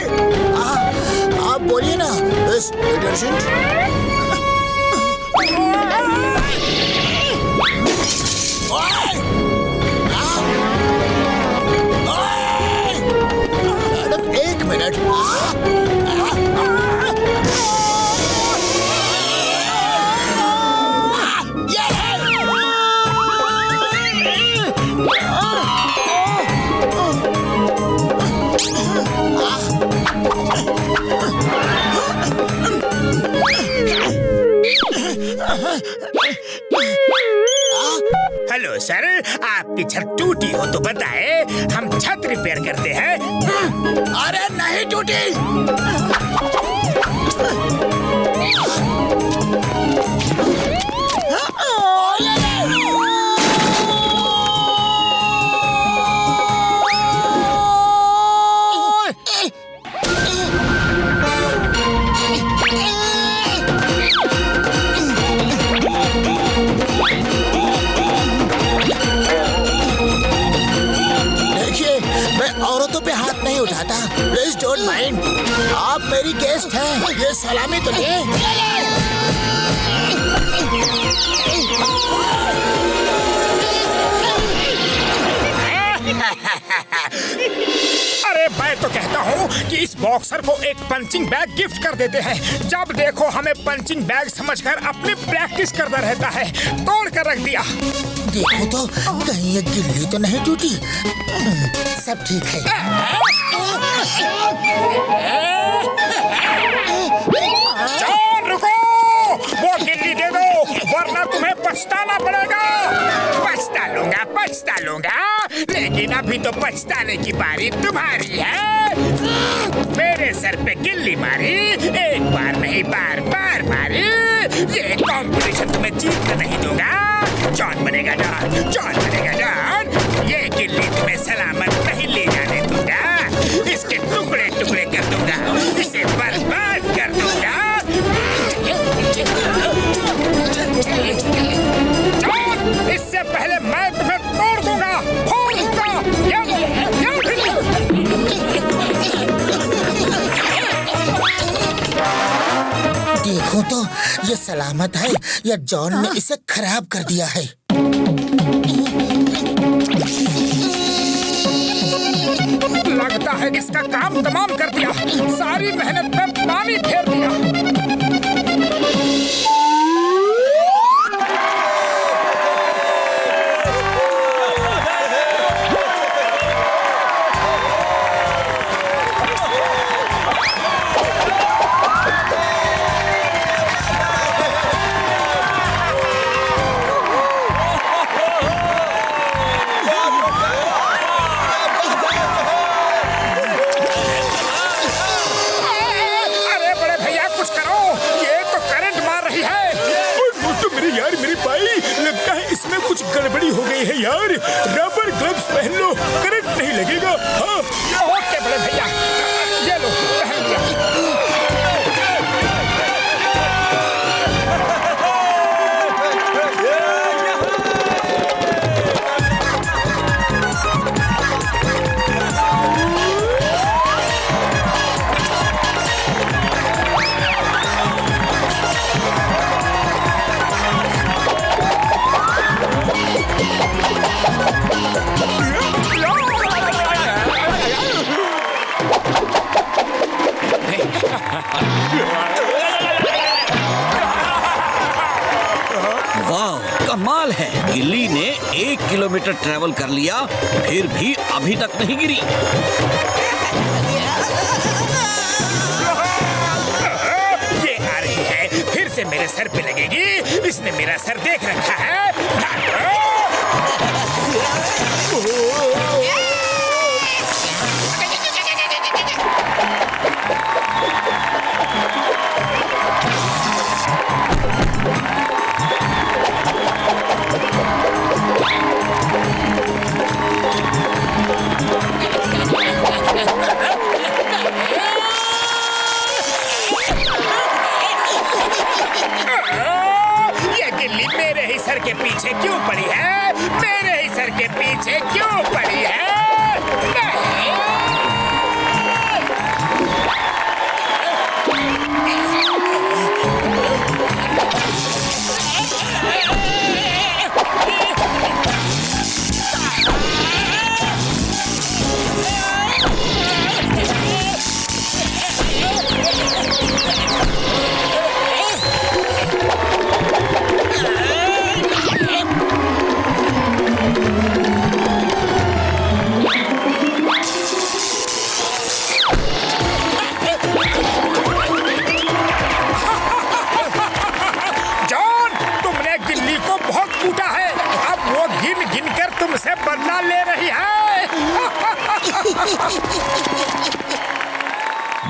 आप बोलिए ना बस मैडम एक मिनट। हेलो सर, आपकी छत टूटी हो तो बताए, हम छत रिपेयर करते हैं। अरे नहीं टूटी। औरतों पे हाथ नहीं उठाता, प्लीज डोंट माइंड। आप मेरी गेस्ट हैं, ये सलामी तो अरे मैं तो कहता हूँ कि इस बॉक्सर को एक पंचिंग बैग गिफ्ट कर देते हैं। जब देखो हमें पंचिंग बैग समझकर अपनी प्रैक्टिस करता रहता है। तोड़ कर रख दिया। देखो तो कहीं ये गिल्ली तो नहीं टूटी। सब ठीक है। जान रुको, वो गिल्ली दे दो वरना तुम्हें पछताना पड़ेगा। पछता लूंगा, लेकिन अभी तो पछताने की बारी तुम्हारी है। मेरे सर पे गिल्ली मारी, एक बार नहीं बार बार मारी। ये कंपटीशन तुम्हें जीतने नहीं दूंगा। जॉन बनेगा डॉन, जॉन बनेगा डॉन। ये गिल्ली तुम्हें सलामत नहीं ले जाने दूंगा। इसके टुकड़े टुकड़े कर दूंगा, इसे बर्बाद कर दूंगा। जॉन, इससे पहले मैं तुम्हें तोड़ दूंगा, फोड़ दूंगा। देखो तो ये सलामत है या जॉन ने इसे खराब कर दिया है। लगता है इसका काम तमाम कर दिया। सारी मेहनत में पानी फेर दिया। कुछ गड़बड़ी हो गई है यार। रबर ग्लव्स पहन लो, करंट नहीं लगेगा। हाँ ओके बड़े भैया, ये लो पहन लिया। वाह, कमाल है। गिल्ली ने 1 किलोमीटर ट्रेवल कर लिया, फिर भी अभी तक नहीं गिरी। ये आ रही है, फिर से मेरे सर पे लगेगी। इसने मेरा सर देख रखा है।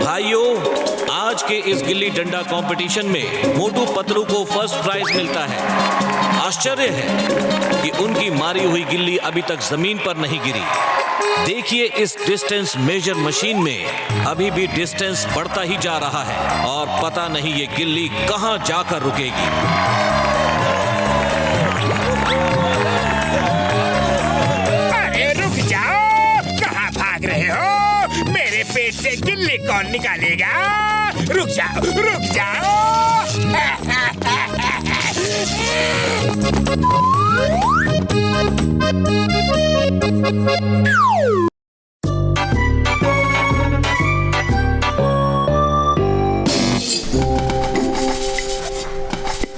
भाइयों, आज के इस गिल्ली डंडा कंपटीशन में मोटू पतलू को फर्स्ट प्राइज मिलता है। आश्चर्य है कि उनकी मारी हुई गिल्ली अभी तक जमीन पर नहीं गिरी। देखिए, इस डिस्टेंस मेजर मशीन में अभी भी डिस्टेंस बढ़ता ही जा रहा है और पता नहीं ये गिल्ली कहां जाकर रुकेगी। अरे रुक जाओ, कहां भाग रहे हो? मेरे पेट से गिल्ली कौन निकालेगा? रुक जाओ, रुक जाओ।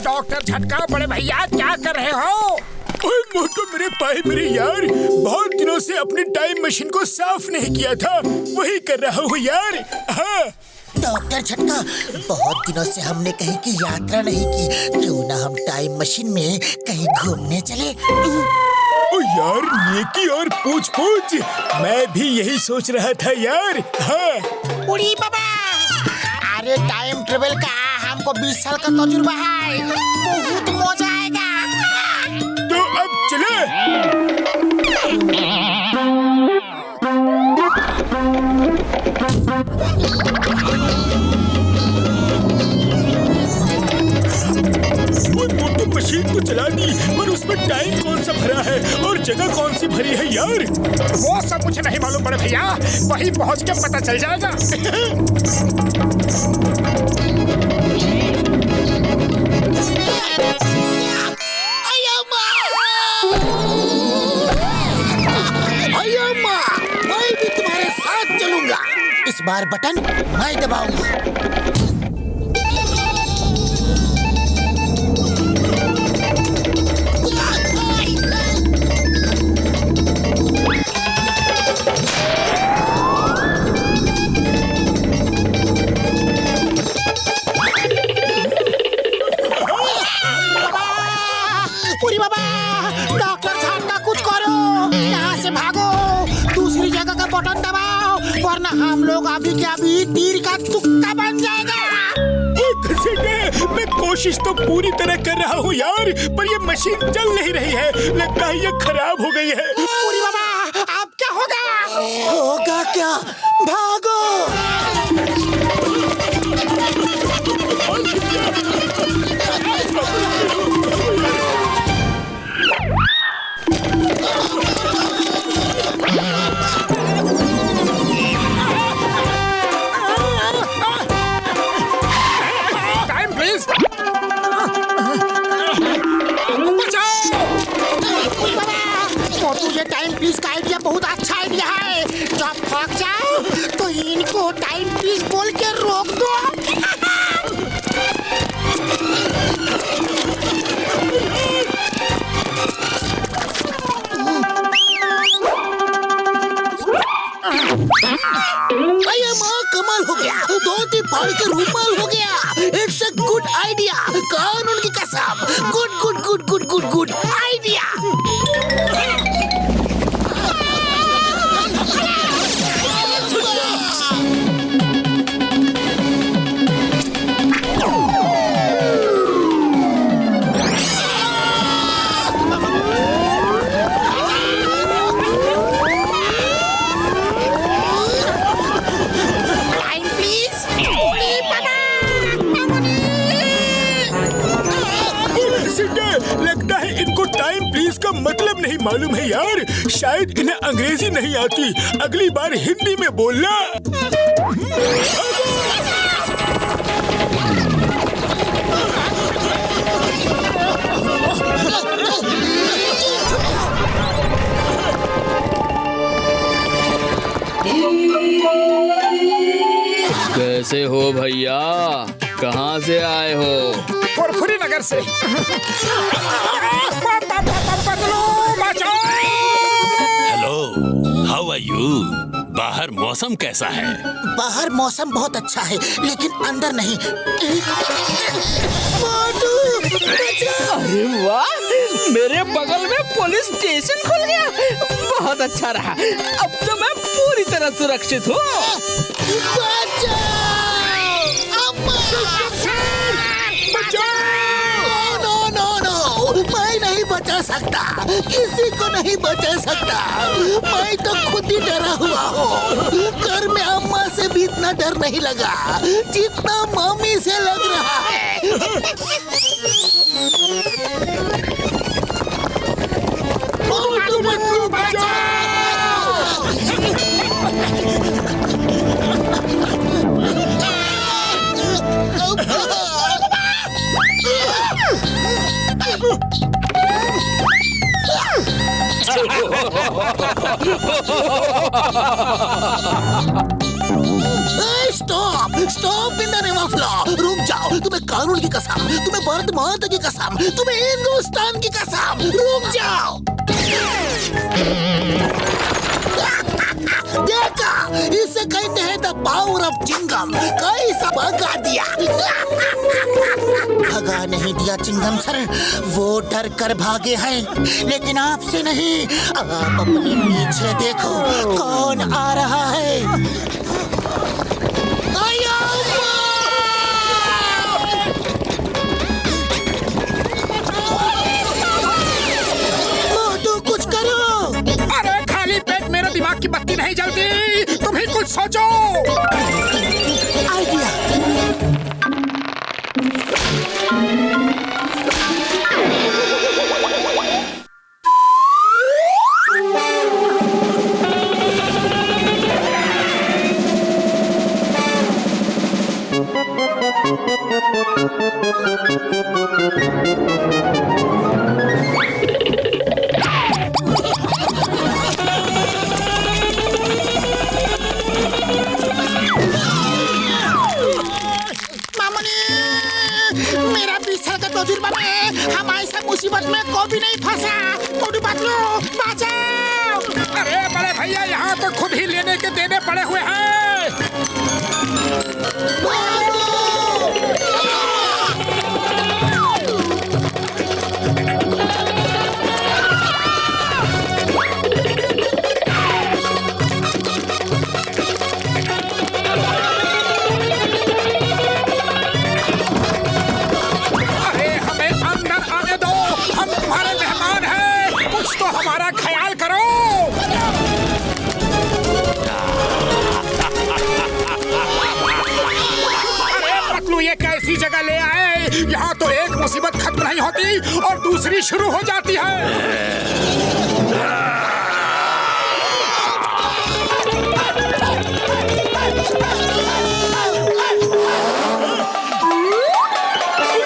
डॉक्टर झटका, बड़े भैया क्या कर रहे हो? मोटू मेरे पाए मेरे यार, बहुत दिनों से अपनी टाइम मशीन को साफ नहीं किया था, वही कर रहा हूँ यार। हाँ डॉक्टर झटका, बहुत दिनों से हमने कहीं की यात्रा नहीं की, क्यों ना हम टाइम मशीन में कहीं घूमने चले? ओ यार, नेकी और पूछ पूछ, मैं भी यही सोच रहा था यार। हाँ उड़ी बाबा, अरे टाइम ट्रेवल का हमको 20 साल का तजुर्बा है, बहुत मजा आएगा। तो अब चले। मोटू मशीन तो चला दी, पर उसमें टाइम कौन सा भरा है और जगह कौन सी भरी है यार? वो सब मुझे नहीं मालूम बड़े भैया, वहीं पहुंच के पता चल जाएगा। मैं भी तुम्हारे साथ चलूंगा। इस बार बटन मैं दबाऊंगा। डॉक्टर झटका, कुछ करो, यहाँ से भागो, दूसरी जगह का बटन दबाओ, वरना हम लोग अभी के अभी तीर का तुक्का बन जाएगा। मैं कोशिश तो पूरी तरह कर रहा हूँ यार, पर ये मशीन चल नहीं रही है, लगता है ये खराब हो गई है। पूरी बाबा, अब क्या होगा? होगा क्या? भागो। Time please. तुझे टाइम प्लीज का आइडिया बहुत अच्छा आइडिया है। जब भाग जाओ तो इनको टाइम प्लीज बोल के रोक दो। अरे माँ, कमाल हो गया, धोती फाड़ के रूमाल हो गया। इट्स अ गुड आइडिया, कानून की कसम, good good good good good good idea. लगता है इनको टाइम प्लीज का मतलब नहीं मालूम है यार, शायद इन्हें अंग्रेजी नहीं आती, अगली बार हिंदी में बोलना। कैसे हो भैया, कहाँ से आए हो? फुरफुरी नगर से। Hello, how are you? बाहर मौसम कैसा है? बाहर मौसम बहुत अच्छा है, लेकिन अंदर नहीं। अरे वाह, मेरे बगल में पुलिस स्टेशन खुल गया, बहुत अच्छा रहा। अब तो मैं पूरी तरह सुरक्षित हो। मैं नहीं बचा सकता, किसी को नहीं बचा सकता। मैं तो खुद ही डरा हुआ हूँ। घर में अम्मा से भी इतना डर नहीं लगा जितना मम्मी से लग रहा है। मोटू पतलू बचाओ! Stop stop in the name of law. रुक जाओ। तुम्हें कानून की कसम, तुम्हें भारत माता की कसम, तुम्हें हिंदुस्तान की कसम, रुक जाओ। देखा, इसे कहते हैं द पावर ऑफ चिंगम। कैसा भगा दिया। भगा नहीं दिया चिंगम सर, वो डर कर भागे हैं, लेकिन आपसे नहीं। आप अपने पीछे देखो कौन आ रहा है। मोटू कुछ करो। अरे खाली पेट मेरे दिमाग की बत्ती नहीं जलती, तुम ही कुछ सोचो। आइडिया। मेरा 20 साल का तजुर्बा में हम ऐसा मुसीबत में कभी नहीं फंसा। मोटू पतलू बचाओ! अरे बड़े भैया, यहाँ तो खुद ही लेने के देने पड़े हुए हैं। हमारा ख्याल करो। अरे पतलू, ये कैसी जगह ले आए? यहाँ तो एक मुसीबत खत्म नहीं होती और दूसरी शुरू हो जाती है।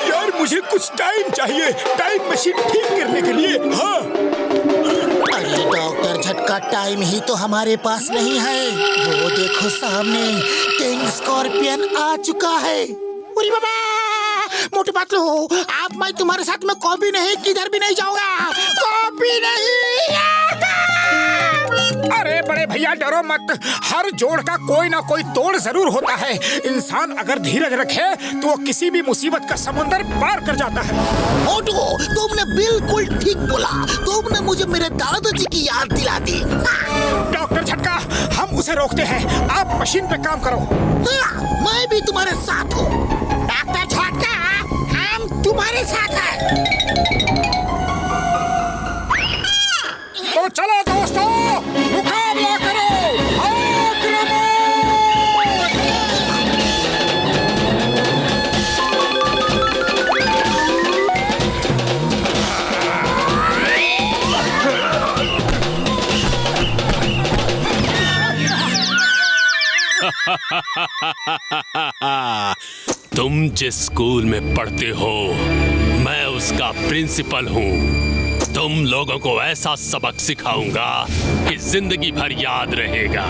यार, मुझे कुछ टाइम चाहिए, टाइम मशीन ठीक करने के लिए। हाँ, अरे डॉक्टर झटका, टाइम ही तो हमारे पास नहीं है। वो देखो सामने किंग स्कॉर्पियन आ चुका है। अरे बाबा, मोटू पतलू, आप मैं तुम्हारे साथ में कभी नहीं, किधर भी नहीं जाऊंगा, कभी नहीं। अरे बड़े भैया, डरो मत। हर जोड़ का कोई ना कोई तोड़ जरूर होता है। इंसान अगर धीरज रखे तो वो किसी भी मुसीबत का समुंदर पार कर जाता है। मोटू, तुमने बिल्कुल ठीक बोला। तुमने मुझे मेरे दादाजी की याद दिला दी। डॉक्टर झटका, हम उसे रोकते हैं, आप मशीन पे काम करो। मैं भी तुम्हारे साथ हूँ। डॉक्टर झटका, हम तुम्हारे साथ हैं। तो चलो दोस्तों, मुकाबला करो। तुम जिस स्कूल में पढ़ते हो, मैं उसका प्रिंसिपल हूँ। तुम लोगों को ऐसा सबक सिखाऊंगा कि जिंदगी भर याद रहेगा।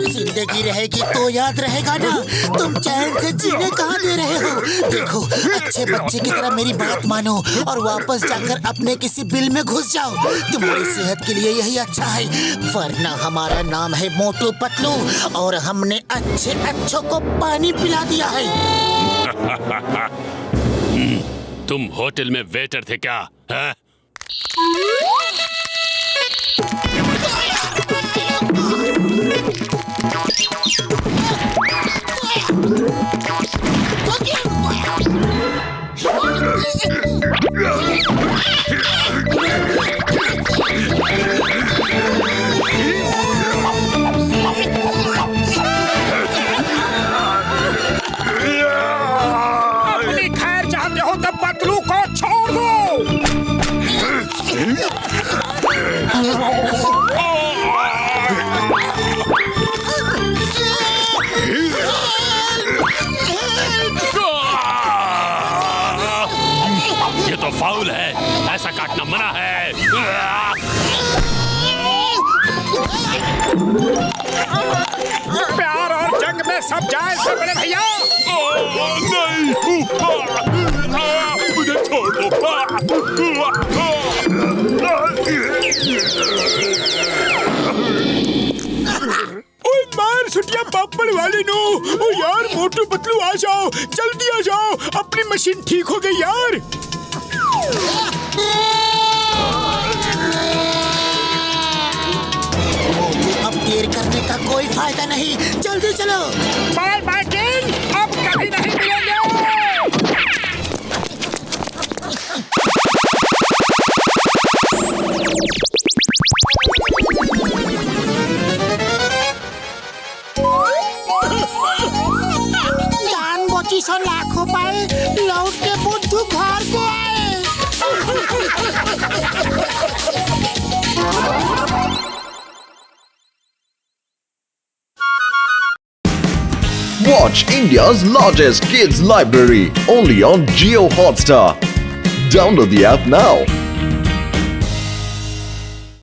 जिंदगी रहेगी तो याद रहेगा ना। तुम चैन से जीने कहाँ दे रहे हो? देखो, अच्छे बच्चे की तरह मेरी बात मानो और वापस जाकर अपने किसी बिल में घुस जाओ। तुम्हारी सेहत के लिए यही अच्छा है, वरना हमारा नाम है मोटू पतलू और हमने अच्छे अच्छों को पानी पिला दिया है। तुम होटल में वेटर थे क्या? प्यार और जंग में सब जाए से बड़े भैया। नहीं, मुझे छोड़ दो। ओए मार सुटिया पापड़ वाले नो। ओ यार मोटू पतलू आ जाओ, जल्दी आ जाओ, अपनी मशीन ठीक हो गई यार। अब देर करने का कोई फायदा नहीं, जल्दी चलो। बाय बाय किंग, अब कभी नहीं मिलेंगे। जान बची सो लाखों पाए, लौट के बुद्धू घर को आए। Watch India's largest kids library only on Jio Hotstar. Download the app now.